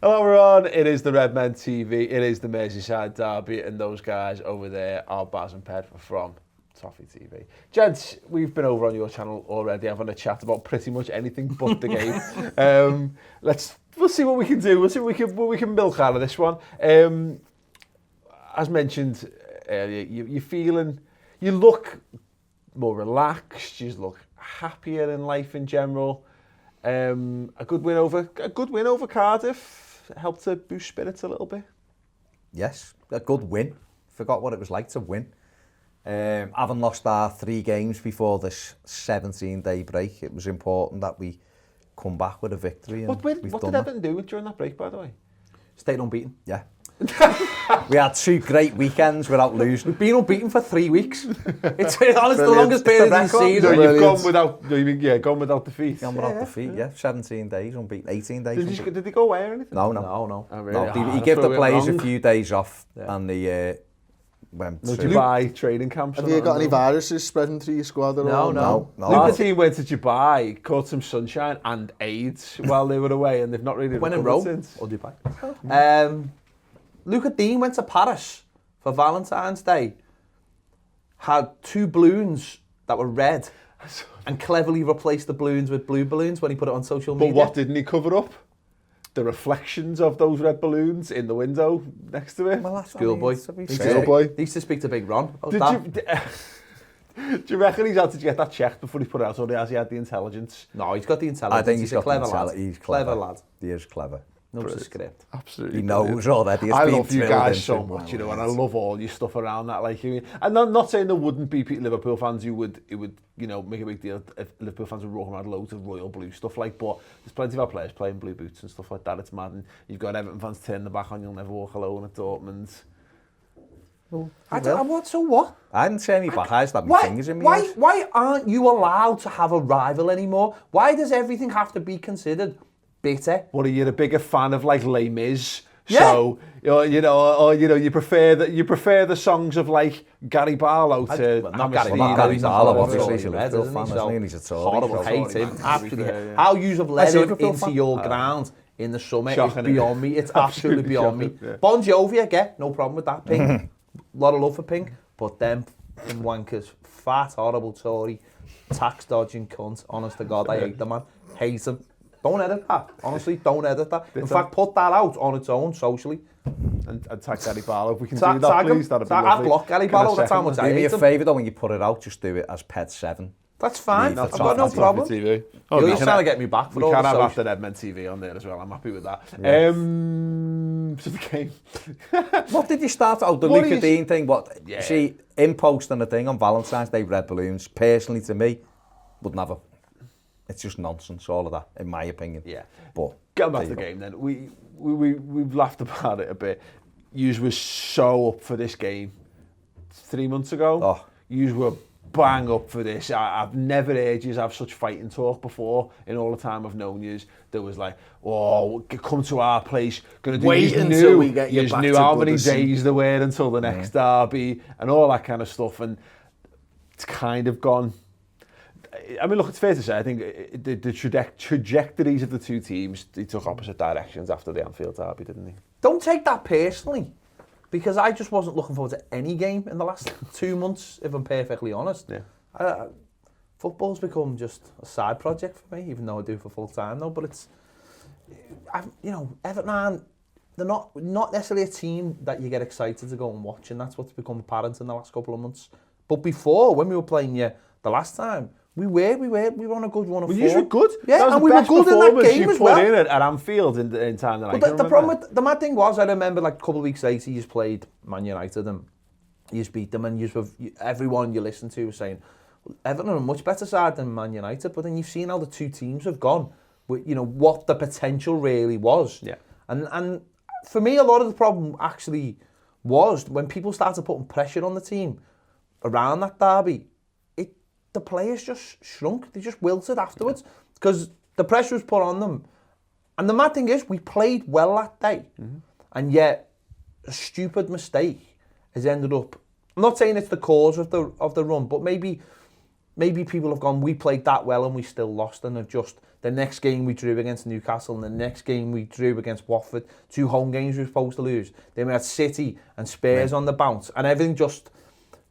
Hello everyone, it is the Redmen TV, it is the Merseyside derby, and those guys over there are Baz and Ped from Toffee TV. Gents, we've been over on your channel already having a chat about pretty much anything but the game. We'll see what we can do, we'll see what we can milk out of this one. As mentioned earlier, you look more relaxed, you look happier in life in general. A good win over Cardiff helped to boost spirits a little bit. Yes, a good win. Forgot what it was like to win. Having lost our 3 games before this 17-day break, it was important that we come back with a victory. And what did Everton do during that break, by the way? Stayed unbeaten. Yeah. We had 2 great weekends without losing. We've been unbeaten for 3 weeks. It's honestly the longest period in the season. You've gone without defeat. Gone without defeat, yeah. 17 days unbeaten, 18 days. Did they go away or anything? No. Oh, really? He gave the players a few days off, and they went to Dubai training camps. Have you got any viruses spreading through your squad? No. Our team went to Dubai, caught some sunshine and AIDS while they were away, and they've not really went in recovered Rome since. or Dubai. Luca Dean went to Paris for Valentine's Day, had 2 balloons that were red, and cleverly replaced the balloons with blue balloons when he put it on social media. But what didn't he cover up? The reflections of those red balloons in the window next to it. Well, that's Schoolboy. Schoolboy. He used to speak to Big Ron. Do you reckon he's had to get that checked before he put it out, or has he had the intelligence? No, he's got the intelligence. I think he's a clever lad. He's clever lad. He is clever. Knows the script. Absolutely. He knows already. I love you guys so much, you know, and I love all your stuff around that. Like, and I'm not saying there wouldn't be Liverpool fans who would, you know, make a big deal if Liverpool fans were walking around loads of royal blue stuff, like. But there's plenty of our players playing blue boots and stuff like that. It's mad, and you've got Everton fans turning their back on You'll Never Walk Alone at Dortmund. Well, so what? I didn't say any back. I just had my fingers in my ears. Why aren't you allowed to have a rival anymore? Why does everything have to be considered bitter? What, are you a bigger fan of like Les Mis? Yeah. So you prefer the songs of like Gary Barlow to not Gary Barlow, obviously. He's a Liverpool fan, isn't he? He's a horrible, hate him. Absolutely. How you have led him into your ground in the summer is beyond me. It's absolutely beyond me. Yeah. Bon Jovi, I get no problem with that. Pink, a lot of love for Pink, but them wankers, fat, horrible Tory, tax dodging cunt. Honest to God, I hate the man. Hate him. Don't edit that. Honestly, don't edit that. In fact, put that out on its own socially. And tag Gary Barlow. If we can do that, please, that'd be lovely. I'd block Gary Barlow. That's how much I hate him. Do me a favour though, when you put it out, just do it as Ped 7. That's fine. I've got no problem. TV. You're just trying to get me back for all the We can have social. after Redmen TV on there as well. I'm happy with that. Yeah. So the game. What did you start? Oh, the Luca Dean thing. What? Yeah. See, him posting a thing on Valentine's Day, red balloons. Personally, to me, would never. It's just nonsense, all of that, in my opinion. Yeah. But getting back to the game then, we've laughed about it a bit. Yous were so up for this game 3 months ago. Oh. Yous were bang up for this. I've never heard yous have such fighting talk before in all the time I've known yous. There was like, oh, come to our place. Gonna do Wait until we get you back knew to how many Goodison. days there were until the next derby and all that kind of stuff. And it's kind of gone. I mean, look, it's fair to say, I think the trajectories of the 2 teams, they took opposite directions after the Anfield derby, didn't they? Don't take that personally, because I just wasn't looking forward to any game in the last 2 months, if I'm perfectly honest. Yeah. Football's become just a side project for me, even though I do for full time though. But it's, Everton, they're not necessarily a team that you get excited to go and watch, and that's what's become apparent in the last couple of months. But before, when we were playing you the last time, we were on a good run of form. You were good. Yeah, that was and the we were best good in that performance game you as put well. in at Anfield in time that I can The remember. problem with the mad thing was, I remember like a couple of weeks later, you played Man United and you beat them, and everyone you listened to was saying, well, Everton are a much better side than Man United. But then you've seen how the 2 teams have gone, with, what the potential really was. Yeah. And for me, a lot of the problem actually was when people started putting pressure on the team around that derby. The players just shrunk. They just wilted afterwards because the pressure was put on them. And the mad thing is, we played well that day, and yet a stupid mistake has ended up. I'm not saying it's the cause of the run, but maybe people have gone, we played that well and we still lost, and The next game we drew against Newcastle, and the next game we drew against Watford. 2 home games we were supposed to lose. Then we had City and Spurs on the bounce, and everything just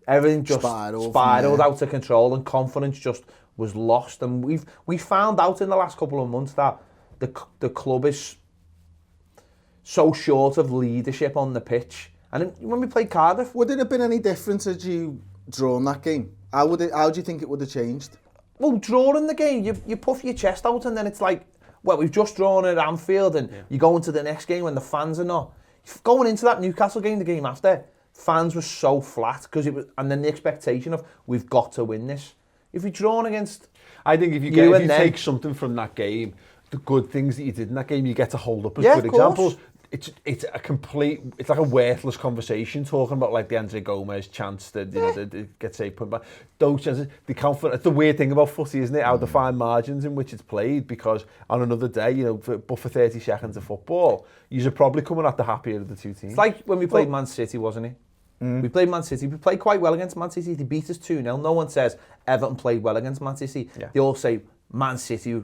spiraled out of control, and confidence just was lost. And we found out in the last couple of months that the club is so short of leadership on the pitch. And when we played Cardiff, would it have been any different had you drawn that game? How do you think it would have changed? Well, drawing the game, you puff your chest out, and then it's like, well, we've just drawn at Anfield, and you go into the next game when the fans are not. Going into that Newcastle game, the game after, fans were so flat because it was, and then the expectation of we've got to win this. If we're drawn against, I think if you take something from that game, the good things that you did in that game, you get to hold up as good examples. It's like a worthless conversation talking about like the Andre Gomez chance that that gets a put back. Those chances, the confidence. The weird thing about footy, isn't it? How the fine margins in which it's played, because on another day, but for 30 seconds of football, you're probably coming out the happier of the two teams. It's like when we played Man City, wasn't it? We played Man City. We played quite well against Man City. They beat us 2-0. No one says Everton played well against Man City. Yeah. They all say Man City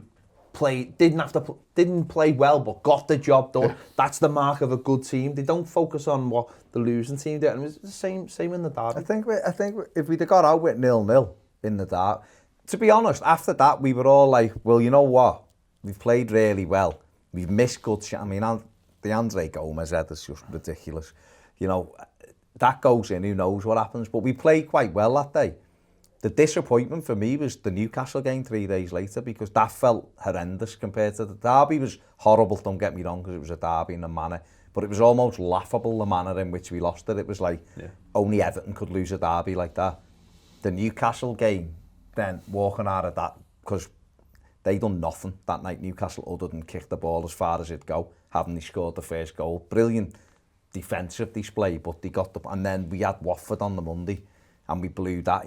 didn't play well, but got the job done. Yeah. That's the mark of a good team. They don't focus on what the losing team did. And it was the same in the derby. I think if we'd have got out with 0-0 in the derby, to be honest, after that we were all like, well, you know what? We've played really well. We've missed good shots. I mean, the Andre Gomez head is just ridiculous. That goes in, who knows what happens. But we played quite well that day. The disappointment for me was the Newcastle game 3 days later, because that felt horrendous compared to the derby. Was horrible, don't get me wrong, because it was a derby in the manner, but it was almost laughable, the manner in which we lost it. It was like only Everton could lose a derby like that. The Newcastle game, then walking out of that, because they done nothing that night, Newcastle, other than kick the ball as far as it'd go, having they scored the first goal. Brilliant defensive display, but they got and then we had Watford on the Monday, and we blew that,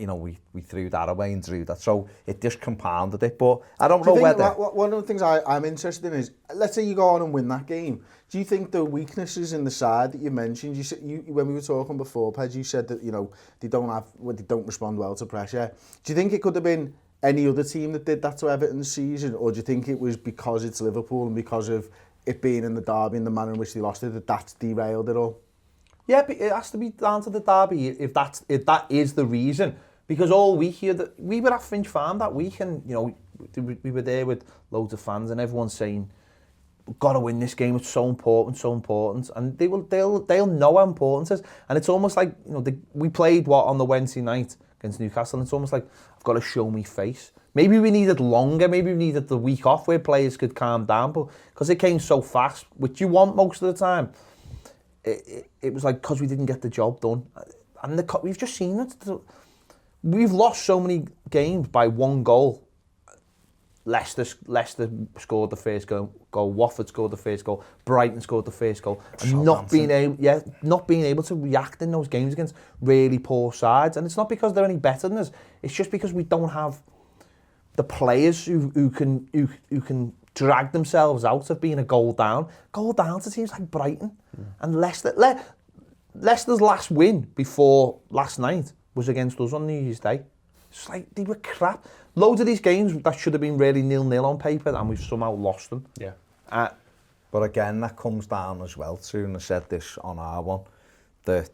we threw that away and drew that. So it just compounded it. But I don't know whether... One of the things I'm interested in is, let's say you go on and win that game. Do you think the weaknesses in the side that you mentioned, when we were talking before, Ped, you said that, they don't respond well to pressure. Do you think it could have been any other team that did that to Everton this season? Or do you think it was because it's Liverpool and because of it being in the derby and the manner in which they lost it, that's derailed it all? Yeah, but it has to be down to the derby if that is the reason. Because all week here, we were at Finch Farm that week, and we were there with loads of fans, and everyone's saying, "We've got to win this game. It's so important, so important." And they'll know how important it is. And it's almost like we played on the Wednesday night against Newcastle, and it's almost like I've got to show me face. Maybe we needed longer. Maybe we needed the week off where players could calm down, but because it came so fast, which you want most of the time. It was like because we didn't get the job done, and we've just seen it. We've lost so many games by 1 goal. Leicester scored the first goal. Watford scored the first goal. Brighton scored the first goal. And not being able to react in those games against really poor sides. And it's not because they're any better than us. It's just because we don't have the players who can drag themselves out of being a goal down to teams like Brighton and Leicester. Leicester's last win before last night was against us on New Year's Day. It's like they were crap. Loads of these games that should have been really 0-0 on paper, and we've somehow lost them. Yeah. But again, that comes down as well to, and I said this on our one, a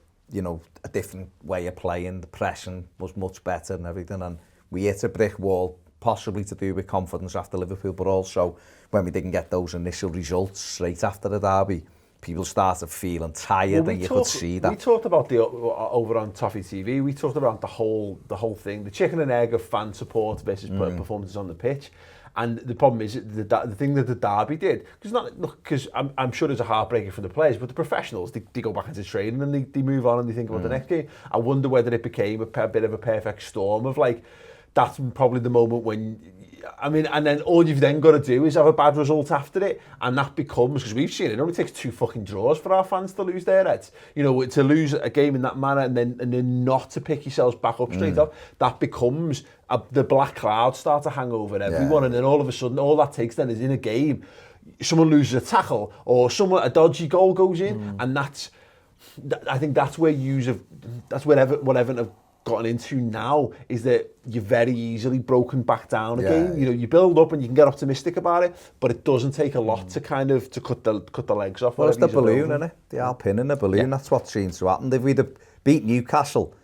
different way of playing, the pressing was much better and everything, and we hit a brick wall, possibly to do with confidence after Liverpool, but also when we didn't get those initial results straight after the derby, people started feeling tired, and you could see that. We talked about over on Toffee TV. We talked about the whole thing, the chicken and egg of fan support versus performances on the pitch. And the problem is the thing that the derby did, because I'm sure there's a heartbreaker for the players, but the professionals, they go back into training and they move on and they think about the next game. I wonder whether it became a bit of a perfect storm of like, that's probably the moment when, and then all you've then got to do is have a bad result after it, and that becomes, because we've seen it only takes 2 fucking draws for our fans to lose their heads. To lose a game in that manner and then not to pick yourselves back up straight off, that becomes the black clouds start to hang over everyone, and then all of a sudden, all that takes then is in a game, someone loses a tackle or a dodgy goal goes in, and I think that's where what Everton have gotten into now is that you're very easily broken back down Yeah, again. You know, you build up and you can get optimistic about it, but it doesn't take a lot to kind of to cut the legs off. Well, it's the whatever you're balloon, building. isn't it? They are pinning the balloon. That's what seems to happen. If we'd have beat Newcastle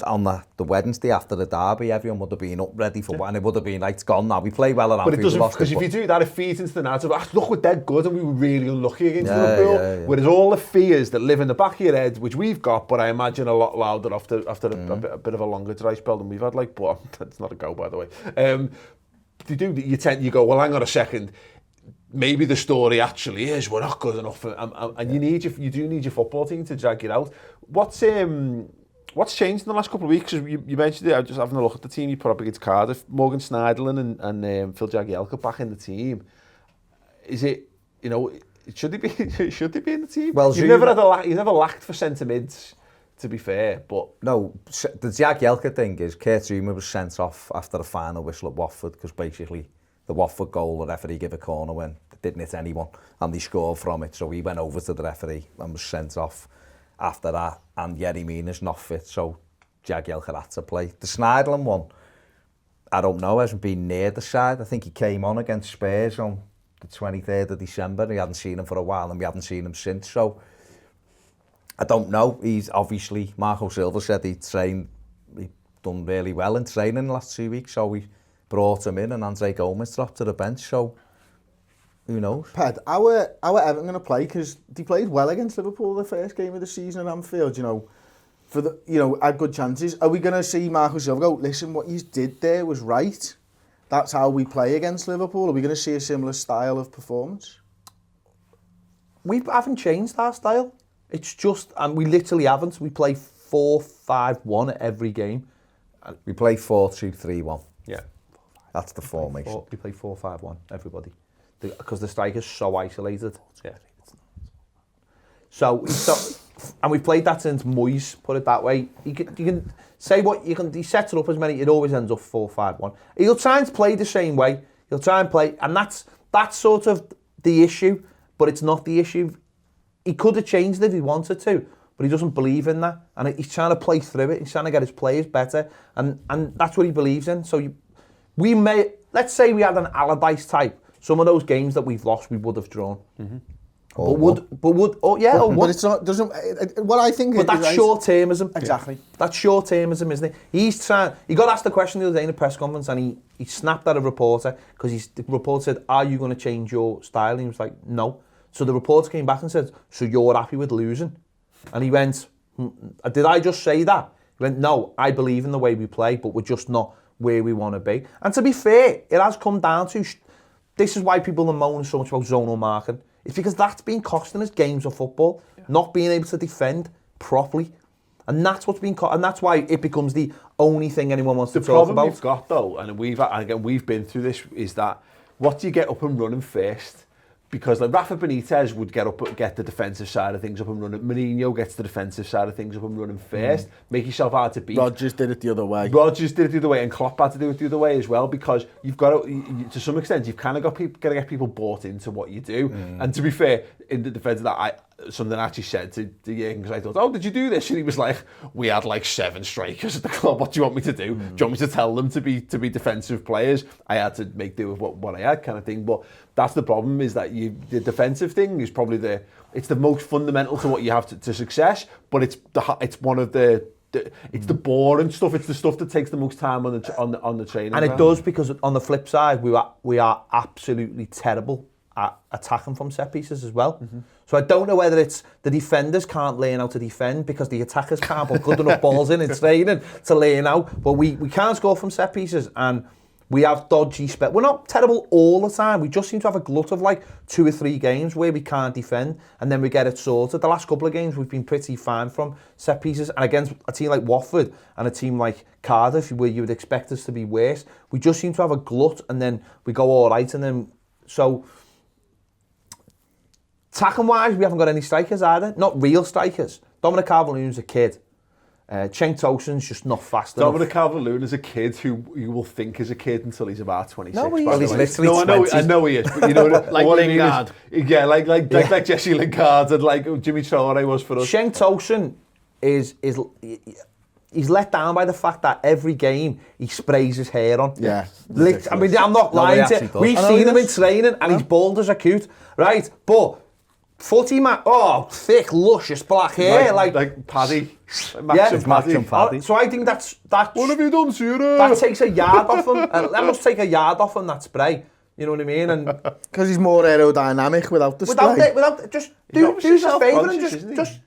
on the Wednesday after the derby, everyone would have been up ready for one. It would have been like, it's gone now. We play well at But Anfield. it doesn't, because if you do that, it feeds into the narrative. Look, we're dead good and we were really unlucky against Liverpool. Yeah. Whereas all the fears that live in the back of your head, which we've got, but I imagine a lot louder after a bit of a longer dry spell than we've had. Like, but that's not a go, by the way. You go, well, hang on a second. Maybe the story actually is we're not good enough, and you do need your football team to drag it out. What's changed in the last couple of weeks? You mentioned it. I was just having a look at the team you put up against Cardiff. Morgan Schneiderlin and Phil Jagielka back in the team. Is it, should they be in the team? Well, you've never lacked for centre mids, to be fair. But no, the Jagielka thing is Kurt Zouma was sent off after the final whistle at Watford because basically the Watford goal, the referee gave a corner when it didn't hit anyone and they scored from it. So he went over to the referee and was sent off after that, and Yerry Mina's not fit, so Jagielka had to play. The Schneiderlin one, I don't know, hasn't been near the side. I think he came on against Spurs on the 23rd of December. He hadn't seen him for a while, and we haven't seen him since, so I don't know. He's obviously, Marco Silva said he'd done really well in training the last 2 weeks, so we brought him in, and Andre Gomez dropped to the bench, so who knows? Ped, how are Everton going to play? Because they played well against Liverpool the first game of the season at Anfield, had good chances. Are we going to see Marco Silva go, listen, what you did there was right? That's how we play against Liverpool? Are we going to see a similar style of performance? We haven't changed our style. It's just, and we literally haven't. We play 4-5-1 at every game. We play 4-2-3-1. yeah, That's the formation. We play 4-5-1, everybody. Because the striker's so isolated. yeah. So and we've played that since Moyes, put it that way. You can say what you can. He sets it up as many. It always ends up 4-5-1. He'll try and play the same way. He'll try and play, and that's sort of the issue. But it's not the issue. He could have changed it if he wanted to, but he doesn't believe in that, and he's trying to play through it. He's trying to get his players better, and that's what he believes in. So let's say we had an Allardyce type. Some of those games that we've lost, we would have drawn. Mm-hmm. But it's not. What I think. But that's short-termism. Exactly. That's short-termism, isn't it? He's trying. He got asked the question the other day in a press conference, and he snapped at a reporter because the reporter said, "Are you going to change your style?" And he was like, "No." So the reporter came back and said, "So you're happy with losing?" And he went, "Did I just say that?" He went, "No, I believe in the way we play, but we're just not where we want to be." And to be fair, it has come down to. This is why people are moaning so much about zonal marking. It's because that's been costing us games of football, not being able to defend properly. And that's what's been and that's why it becomes the only thing anyone wants to talk about. The problem we've got though, and we've been through this, is that what do you get up and running first? Because like Rafa Benitez would get the defensive side of things up and running. Mourinho gets the defensive side of things up and running first. Make yourself hard to beat. Rodgers did it the other way. And Klopp had to do it the other way as well, because you've got to some extent, you've kind of got to get people bought into what you do. And to be fair, in the defence of that, something I actually said to Jürgen, because I thought, "Oh, did you do this?" And he was like, "We had like 7 strikers at the club. What do you want me to do? Do you want me to tell them to be defensive players?" I had to make do with what I had, kind of thing. But that's the problem, is that the defensive thing is probably it's the most fundamental to what you have to success, but it's one of it's the boring stuff. It's the stuff that takes the most time on the training. And it does, because on the flip side, we are absolutely terrible at attacking from set pieces as well. Mm-hmm. So I don't know whether it's the defenders can't learn how to defend because the attackers can't put good enough balls in training to learn out. But we can't score from set pieces, and we have dodgy spell. We're not terrible all the time. We just seem to have a glut of like 2 or 3 games where we can't defend, and then we get it sorted. The last couple of games we've been pretty fine from set pieces, and against a team like Watford and a team like Cardiff, where you would expect us to be worse, we just seem to have a glut, and then we go all right, and then so. Attacking wise, we haven't got any strikers either. Not real strikers. Dominic Calvert-Lewin's a kid. Cenk Tosun's just not fast enough. Dominic Calvert-Lewin is a kid who you will think is a kid until he's about 26. No, Well, he's literally 20. I know he is. But you know, Like what I mean Lingard. Yeah, like Jesse Lingard and like Jimmy Traore was for us. Cenk Tosun is he's let down by the fact that every game he sprays his hair on. Yeah. I mean, I'm not lying to you. We've seen him in training and he's bald as a coot, right? But footy man, thick, luscious black hair, like Paddy. Like Maxim Paddy. So I think that's What have you done, Sierra? that takes a yard off him. That must take a yard off him, that spray. You know what I mean? And Because he's more aerodynamic without the spray. without just do us a favour and just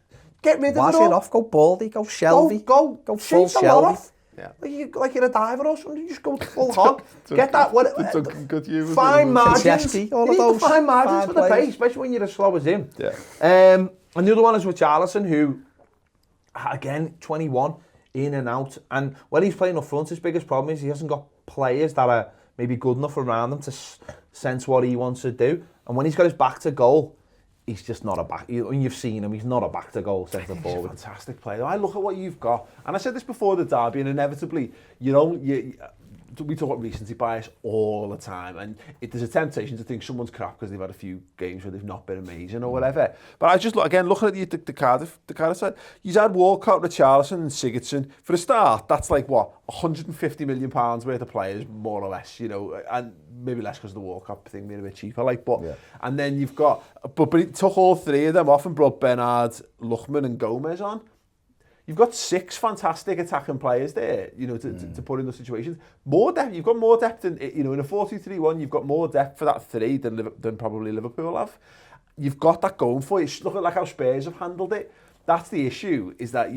get rid of Wash it it all. off, go baldy, go shelby. Go full shave the lot shelby. off. Yeah. Like you're a diver or something, you just go full hog. Get that, Good you. fine margins. Chesky, all You of need the those fine margins fine for the players. pace, especially when you're as slow as him. Yeah. And the other one is Richarlison, who, again, 21, in and out. And when he's playing up front, his biggest problem is he hasn't got players that are maybe good enough around him to sense what he wants to do. And when he's got his back to goal, he's just not a back. When you've seen him, he's not a back to goal centre He's a forward. fantastic player. I look at what you've got, and I said this before the derby, and inevitably, we talk about recency bias all the time, and there's a temptation to think someone's crap because they've had a few games where they've not been amazing or whatever. But I just looking at the Cardiff side, you've had Walcott, Richarlison and Sigurdsson. For a start, that's like, what, £150 million worth of players, more or less, and maybe less because of the Walcott thing being a bit cheaper, and then you've got, but he took all three of them off and brought Bernard, Luchman and Gomez on. You've got 6 fantastic attacking players there, to put in those situations. More depth. You've got more depth in a 4-2-3-1. You've got more depth for that 3 than probably Liverpool have. You've got that going for you. Look at like how Spurs have handled it. That's the issue. Is that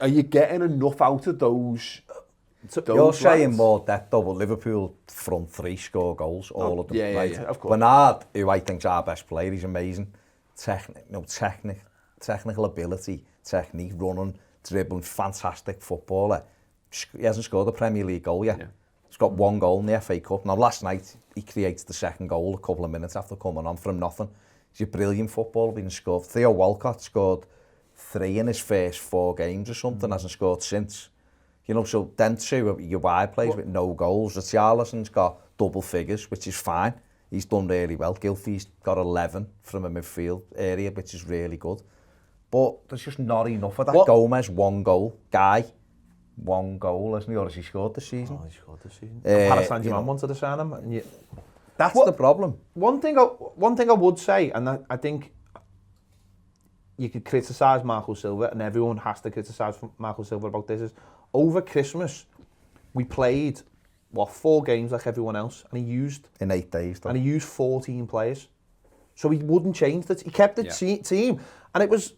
are you getting enough out of those? You're saying more depth though, but Liverpool front 3 score goals, all of them. Yeah, right? yeah, of course. Bernard, who I think's our best player, he's amazing. Technical ability, technique, running, dribbling, fantastic footballer. He hasn't scored a Premier League goal yet. Yeah. He's got 1 goal in the FA Cup. Now, last night, he creates the second goal a couple of minutes after coming on from nothing. He's a brilliant footballer, being scored. Theo Walcott scored 3 in his first 4 games or something, hasn't scored since. So then 2 of your wide players with no goals. Richarlison's got double figures, which is fine. He's done really well. Gylfi's got 11 from a midfield area, which is really good. But there's just not enough of that. Gomez, 1 goal. Guy, 1 goal, hasn't he? Or has he scored this season? He scored this season. Paris Saint-Germain wanted to sign him. And that's the problem. One thing I would say, and I think you could criticise Marco Silva, and everyone has to criticise Marco Silva about this, is over Christmas, we played, 4 games like everyone else, and he used... In 8 days, though. And he used 14 players. So he wouldn't change that. He kept the team, and it was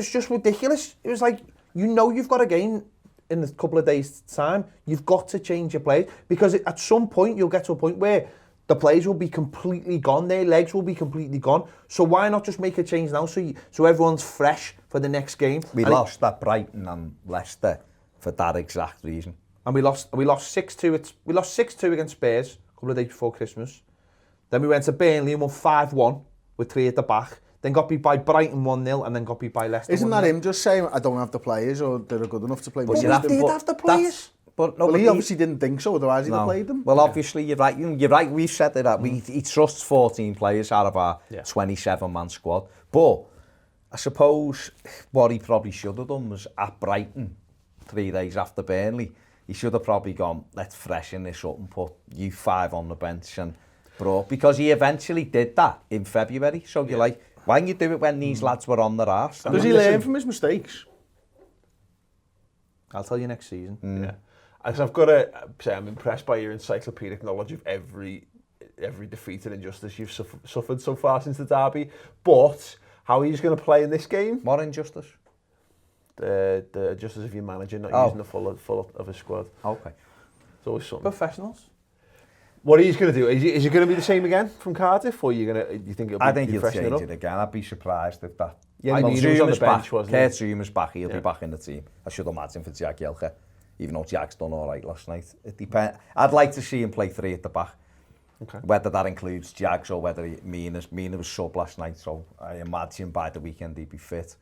just ridiculous. It was like, you've got a game in a couple of days' time, you've got to change your players, because at some point, you'll get to a point where the players will be completely gone, their legs will be completely gone. So why not just make a change now so everyone's fresh for the next game? We lost at Brighton and Leicester for that exact reason. And we lost 6-2. We lost 6-2 against Spurs a couple of days before Christmas. Then we went to Burnley and won 5-1 with 3 at the back. Then got beat by Brighton 1-0 and then got beat by Leicester. Isn't that him just saying, I don't have the players or they're good enough to play? But he did have the players. Well, he obviously didn't think so, otherwise he'd have played them. Well, obviously, you're right. We've said that. He trusts 14 players out of our 27-man squad. But I suppose what he probably should have done was at Brighton, 3 days after Burnley, he should have probably gone, let's freshen this up and put you 5 on the bench and brought, because he eventually did that in February. So you're like, why didn't you do it when these lads were on their arse? Does he learn from his mistakes? I'll tell you next season. Yeah. I've got to say, I'm impressed by your encyclopedic knowledge of every defeat and injustice you've suffered so far since the derby. But how are you going to play in this game? What injustice? The injustice of your manager not using the full of his squad. Okay. It's always something. Professionals. What are you going to do? Is it going to be the same again from Cardiff, or do you think it'll be I think he'll freshen change it it again. I'd be surprised if that. Yeah, I mean, he was on the bench, wasn't he? Kurt Zuma's back. He'll be back in the team. I should imagine for Jagielka, even though Jag's done all right last night. It depends. I'd like to see him play 3 at the back. Okay. Whether that includes Jags or whether Mina was sub last night, so I imagine by the weekend he'd be fit.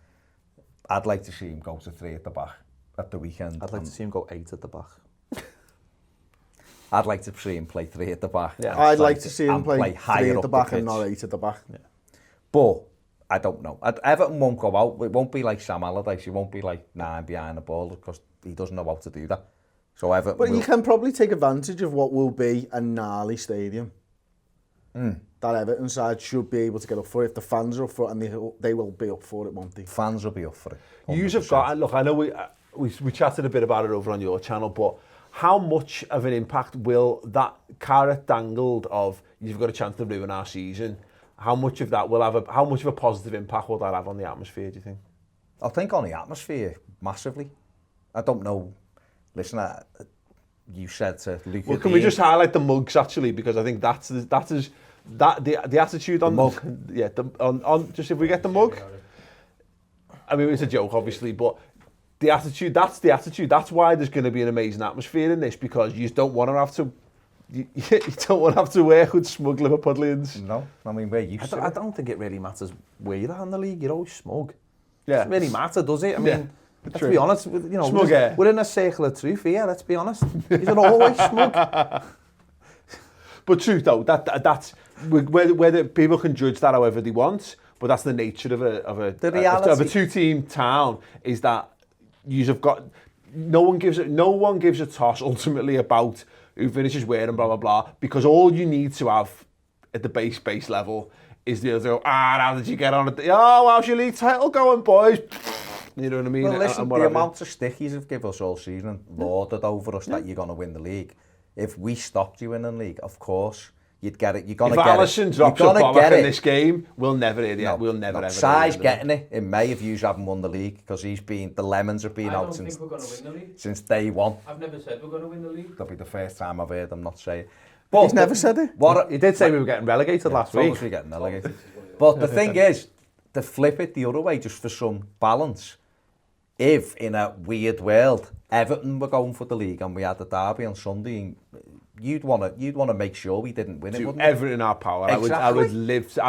I'd like to see him go to 3 at the back at the weekend. I'd like to see him go 8 at the back. I'd like to see him play 3 at the back. Yeah. I'd like to see him play 3 at the back and not 8 at the back. Yeah. But I don't know. Everton won't go out. It won't be like Sam Allardyce. He won't be like 9 behind the ball because he doesn't know how to do that. So Everton But will... you can probably take advantage of what will be a gnarly stadium. That Everton side should be able to get up for it. If the fans are up for it, and they will be up for it, won't they? Fans will be up for it. You've got, look, I know we chatted a bit about it over on your channel, but how much of an impact will that carrot dangled of you've got a chance to ruin our season, how much of that will have how much of a positive impact will that have on the atmosphere, do you think? I think on the atmosphere, massively. I don't know. Listen, you said to Luke. Well, can we just highlight the mugs actually, because I think the attitude on the mug. Yeah, on just if we get the mug. I mean, it's a joke, obviously, but the attitude. That's the attitude. That's why there's going to be an amazing atmosphere in this, because you don't want to have to. You don't want to have to work with smug Liverpudlians. No, I mean, we're used to it. I don't think it really matters where you're at in the league. You're always smug. Yeah. It doesn't really matter, does it? I mean, let's true. be honest. You know, Smug, we're in a circle of truth here. Let's be honest. You're always smug. But truth though, that's whether people can judge that however they want, but that's the nature of a two-team town, is that you've got no one gives a toss ultimately about who finishes where and blah blah blah, because all you need to have at the base level is the other. How did you get on it? Oh, how's your league title going, boys? You know what I mean? Well, listen, the amount of stickies have given us all season, lauded over us that you're going to win the league. If we stopped you in the league, of course, you'd get it. You're going to get it. If Alisson drops a bollock in this game, we'll never hear it. We'll never ever. Sai's getting it in May if you haven't won the league, because the Lemons have been out since day one. I've never said we're going to win the league. That'll be the first time I've heard them not say it. But He's never said it. He did say we were getting relegated last week. We're getting relegated. But the thing is, to flip it the other way, just for some balance, if in a weird world Everton were going for the league and we had the derby on Sunday, you'd want to make sure we didn't win it, wouldn't you? Everything in our power. Exactly. I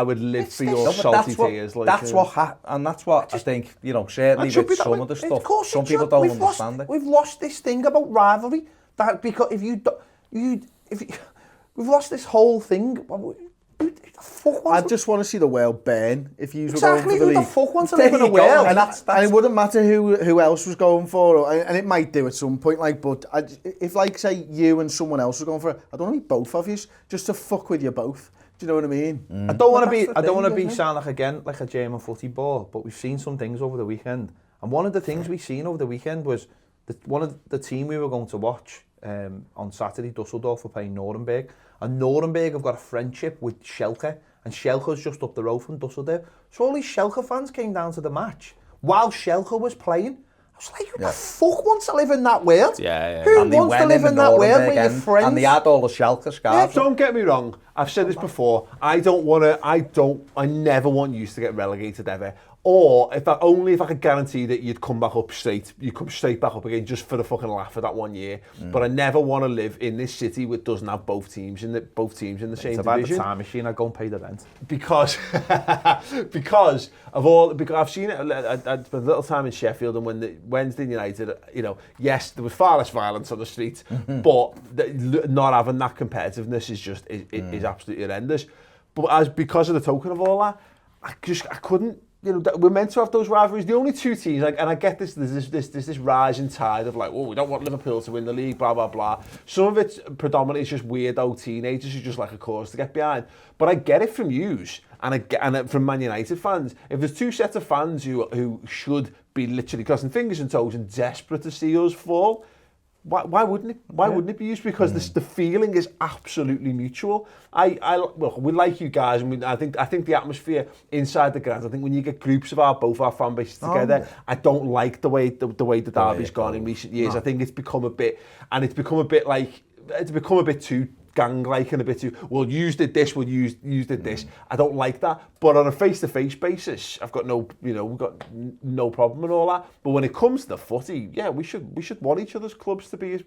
would live for your salty tears. That's what I think. You know, certainly with some of the stuff, some people don't understand it. We've lost this thing about rivalry. That because if we've lost this whole thing. I just want to see the world burn if you were going Exactly, for the who league. the fuck wants to live in a world? And it wouldn't matter who else was going for it, and it might do at some point, like, but if, like, say, you and someone else was going for it, I don't want to be both of you, just to fuck with you both. Do you know what I mean? I don't want to be sound like a German footy ball, but we've seen some things over the weekend, and one of the things we've seen over the weekend was one of the team we were going to watch on Saturday, Dusseldorf, were playing Nuremberg. And Nuremberg have got a friendship with Schalke, and Schalke's just up the road from Dusseldorf. So all these Schalke fans came down to the match while Schalke was playing. I was like, who the fuck wants to live in that world? Yeah. Who wants to live in that world with your friends? And they had all the Schalke scarves. Don't get me wrong. I've said this before. I never want you to get relegated ever. Or if I could guarantee that you'd come back up straight, you come straight back up again just for the fucking laugh of that 1 year. But I never want to live in this city which doesn't have both teams in the same division. It's about the time machine. I'd go and pay the rent. Because I've seen it. I spent a little time in Sheffield, and when the Wednesday United, you know, yes, there was far less violence on the street, but not having that competitiveness is absolutely horrendous. But because of the token of all that, I couldn't. You know, we're meant to have those rivalries. The only two teams, and I get this, there's this rising tide of like, oh, we don't want Liverpool to win the league, blah, blah, blah. Some of it's predominantly just weirdo teenagers who just like a cause to get behind. But I get it from yous, and from Man United fans. If there's two sets of fans who should be literally crossing fingers and toes and desperate to see us fall, why wouldn't it? Why wouldn't it be used? Because the feeling is absolutely mutual. We like you guys, and I think the atmosphere inside the ground. I think when you get groups of both our fan bases together, I don't like the way the derby's gone in recent years. I think it's become a bit too gang-like and a bit too, well, you did this, well, you did this. I don't like that. But on a face-to-face basis, we've got no problem and all that. But when it comes to the footy, yeah, we should want each other's clubs to be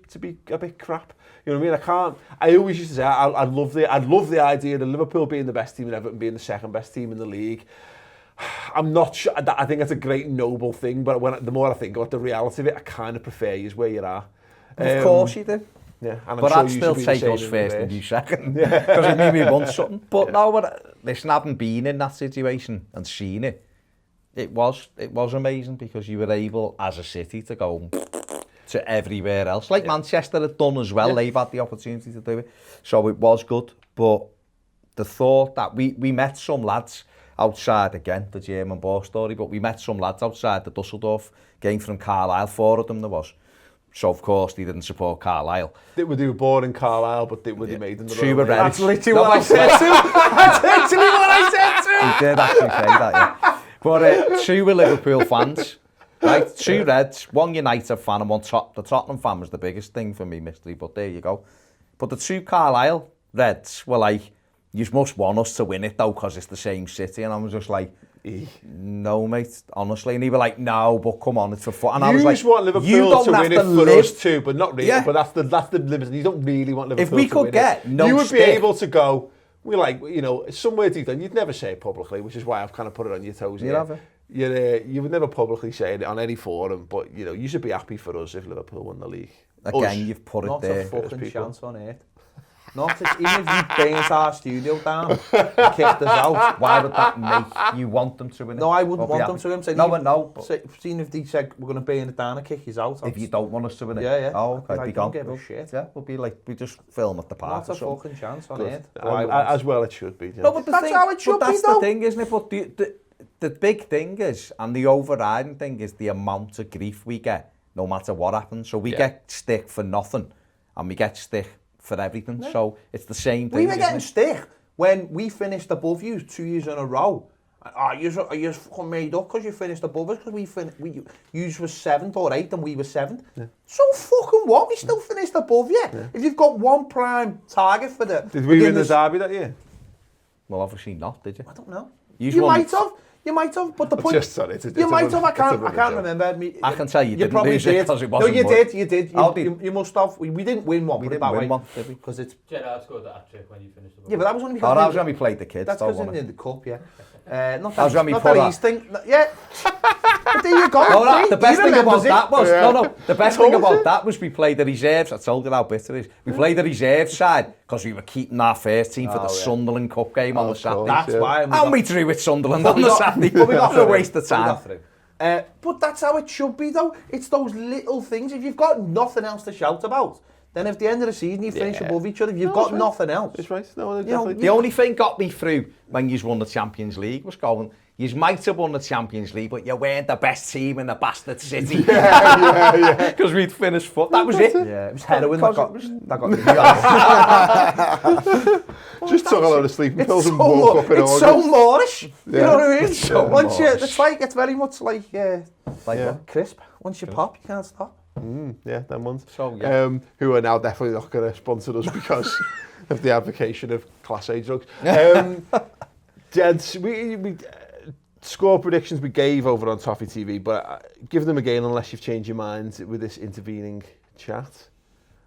a bit crap. You know what I mean? I always used to say I love the idea of Liverpool being the best team and Everton being the second best team in the league. I'm not sure. I think that's a great noble thing, but the more I think about the reality of it, I kind of prefer you where you are. Of course you do. Yeah, and I'm But sure I'd you still should be the take same us in first and reverse. you second. Because it made me want something. But no, listen, having been in that situation and seen it, it was amazing because you were able, as a city, to go to everywhere else. Like Manchester had done as well. They've had the opportunity to do it. So it was good. But the thought that we met some lads outside, again, the German ball story, but we met some lads outside the Dusseldorf game from Carlisle, 4 of them there was. So, of course, they didn't support Carlisle. They were born in Carlisle, but they made in the 2 were Royal Navy. That's literally what I said too. That's literally what I said too. He did actually say that, yeah. But 2 were Liverpool fans, right? 2 Reds, 1 United fan and 1 the Tottenham fan was the biggest thing for me, mystery, but there you go. But the 2 Carlisle Reds were like, you must want us to win it though, because it's the same city. And I was just like, no, mate, honestly. And he were like, no, but come on, it's for fun. And I was like, just want Liverpool you don't to have win to it for live. us too, but not really. Yeah. But that's the limit. You don't really want Liverpool If we to could win get it. no you would stick. be able to go, we're like, somewhere deep down, you'd never say it publicly, which is why I've kind of put it on your toes. You'd have it. You would never publicly say it on any forum, but you should be happy for us if Liverpool won the league. Again, Us. you've put it Not there. a fucking people. chance on earth. Not if, even if you burnt our studio down and kicked us out. Why would that make you want them to win it? No, I wouldn't Or be want them happy? to. Say, No. Seeing if they said we're going to burn it down and kick you out. If you don't want us to win it. Yeah. Oh, okay. I Be don't gone. give a shit. Yeah, we'll be like, we just film at the park. Not a or something. fucking chance on Good. earth. As well it should be. No, but That's how it should but be, that's though. the thing, isn't it? But the big thing is, and the overriding thing is the amount of grief we get, no matter what happens. So we get stick for nothing, and we get stick for everything. Yeah. So it's the same thing. We were getting stick when we finished above you 2 years in a row. You're fucking made up because you finished above us because you was 7th or 8th and we were 7th. Yeah. So fucking what? We still finished above you. Yeah. If you've got one prime target for the... Did we win the derby that year? Well, obviously not, did you? I don't know. You might have, but the point... Just sorry, you might have, I can't remember. I can tell you didn't probably lose did. it because it wasn't No, you did. You must have. We didn't win one. We didn't win one, did we? Because it's... Gerrard scored that hat-trick when you finished the ball. Yeah, but that was only because... Oh, that was when we played the kids. That's because in the cup, yeah. Not that was when we not put that he's think... Yeah. But there you go. No, the best thing about that was... Yeah. No, the best thing about that was we played the reserves. I told you how bitter it is. We played the reserve side because we were keeping our first team for the Sunderland Cup game on the Saturday. That's why... And we drew with Sunderland on the Saturday. It was a waste of time. But that's how it should be, though. It's those little things. If you've got nothing else to shout about, then at the end of the season you finish above each other. If you've got nothing else. It's right. No, definitely. The only thing got me through when you won the Champions League was going, you might have won the Champions League, but you weren't the best team in the bastard city. Yeah. Because we'd finished fourth. That was it. Yeah, it was heroin that got me. Just took a load of sleeping pills and so woke up in It's August. so Moorish. You know what I mean? so Once you, Moorish. it's very much like crisp. Once you pop, you can't stop. Yeah, them ones. So, yeah. Who are now definitely not going to sponsor us because of the advocation of Class A drugs. Gents, we score predictions we gave over on Toffee TV, but give them again unless you've changed your mind with this intervening chat.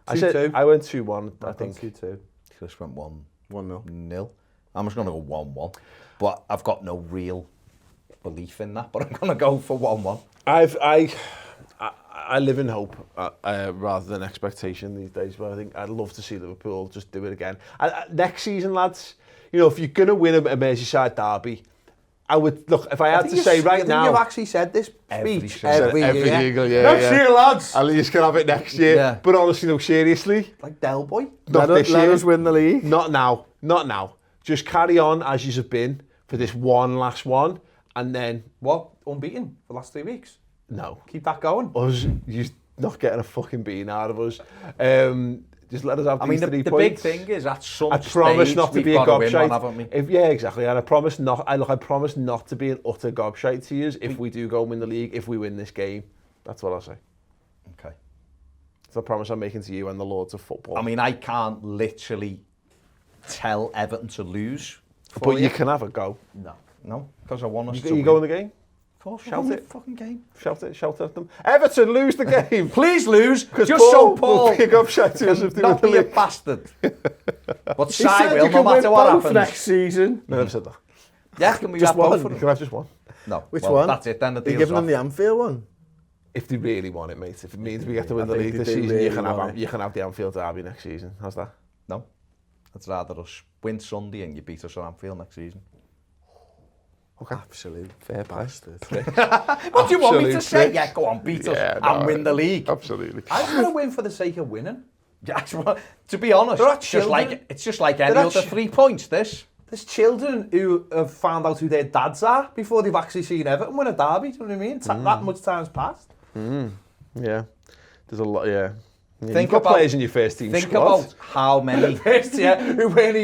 2-2. I went 2-1, I think. 2-2. Chris went 1-0. 1-0. I'm just going to go 1-1. But I've got no real belief in that, but I'm going to go for 1-1. I live in hope rather than expectation these days, but I think I'd love to see Liverpool just do it again. Next season, lads, if you're going to win a Merseyside derby, I would look. If I had to say right now, you've actually said this speech every year. year. Next year, lads. At least can have it next year. Yeah. But honestly, no, seriously, Like Del Boy. not this year. Let us win the league. Not now. Just carry on as you have been for this last one, and then What? Unbeaten for the last 3 weeks. no. Keep that going. Us, you're not getting a fucking beating out of us. Just let us have these 3 the points. big thing is at some I promise stage not to we've be a got to win one, gobshite. haven't we? Yeah, exactly. And I promise not. I promise not to be an utter gobshite to you if we do go win the league. If we win this game, that's what I'll say. Okay. It's a promise I'm making to you and the Lords of Football. I mean, I can't literally tell Everton to lose. but you can have a go. No, because I want us to You win. go in the game. Of course, Shout it. Fucking game. Shout at them. Everton lose the game. Please lose, just Paul so Paul will be a gobshite to us if they win not the be a league. bastard. But He Si said will, you no can matter win what both happens. next season. No, I've said that. Yeah, can we Just have both one. for You them? can have just one. No. Which well, one? That's it, then the Are you deal's giving off. them the Anfield one? if they really want it, mate. If it means we get to win I the think league they this do season, really you can want have it. you can have the Anfield derby next season. How's that? No. I'd rather us win Sunday and you beat us at Anfield next season. Okay. Absolute Fair play. bastard. What do you want me to Absolute say? prick. Yeah, go on, beat us Yeah, and no, win the league. Absolutely. I just want to win for the sake of winning. Yeah, to be honest, They're not it's children. just like any They're not other 3 points, this. There's children who have found out who their dads are before they've actually seen Everton win a derby. Do you know what I mean? That much time's passed. Yeah. There's a lot, yeah. Think You've got about- players in your first team Think squad. about how many... First, yeah, who weren't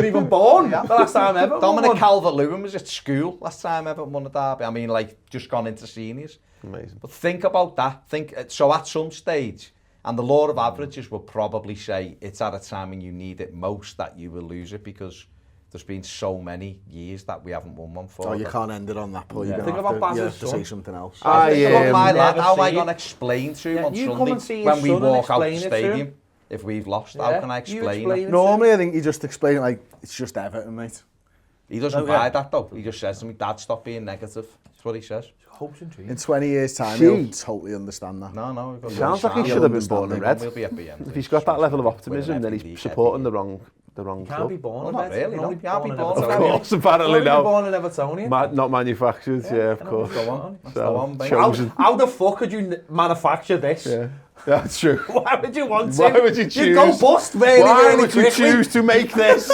even born the last time Everton Dominic won. Calvert-Lewin was at school last time Everton won a derby. I mean, like, just gone into seniors. Amazing. But think about that. So at some stage, and the law of averages will probably say it's at a time when you need it most that you will lose it, because there's been so many years that we haven't won one for. Oh, you can't end it on that point. Yeah. You're Think gonna about have to, Bas's to say son. something else. Think about my lad. never How am I seen- going to explain to him Yeah, on you come Sunday and see his when we son and walk out the explain it to him. stadium if we've lost? Yeah, How can I you explain explain it? it. Normally, I think you just explain it like, it's just Everton, mate. He doesn't Oh, yeah. buy that though. He just says to me, Dad, stop being negative. That's what he says. Hopes and dreams. In 20 years' time, Gee. he'll totally understand that. No, we've got Sounds like he Sam. should have been understand born in it. red. We'll be at BM. If he's got that level of optimism, Winning then every he's league, supporting every the wrong Can't club. be born Well, in not Everton. really, You can no. only You can't be in born in Everton. Of Everton. course, apparently Only now. born in Evertonian. Not manufactured, yeah, of I know, course. go on. That's So, the one, mate. chosen. How the fuck could you manufacture this? Yeah, that's true. Why would you want to? Why would you You'd go choose? bust really, Why really would you quickly. choose to make this?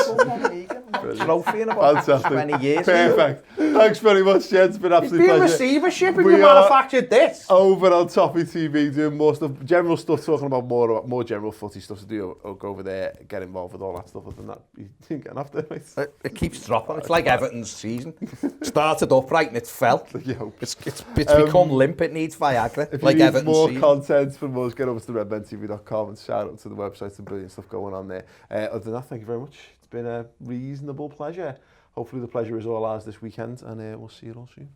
Trophy in about Fantastic. 20 years. Perfect. Thanks very much, gents. It's been an It'd absolute be a pleasure. receivership if We you are- manufactured this. Over on Toffee TV, doing more stuff, general stuff, talking about more general footy stuff to do. I'll go over there, get involved with all that stuff. Other than that, you ain't getting after it, mate. It keeps dropping. It's like Everton's season. Started upright and it fell. You hope. It's become limp. It needs Viagra. If Like you need Everton's more season. content from us, get over to redmentv.com and shout out to the website. Some brilliant stuff going on there. Other than that, thank you very much. It's been a reasonable pleasure. Hopefully the pleasure is all ours this weekend, and we'll see you all soon.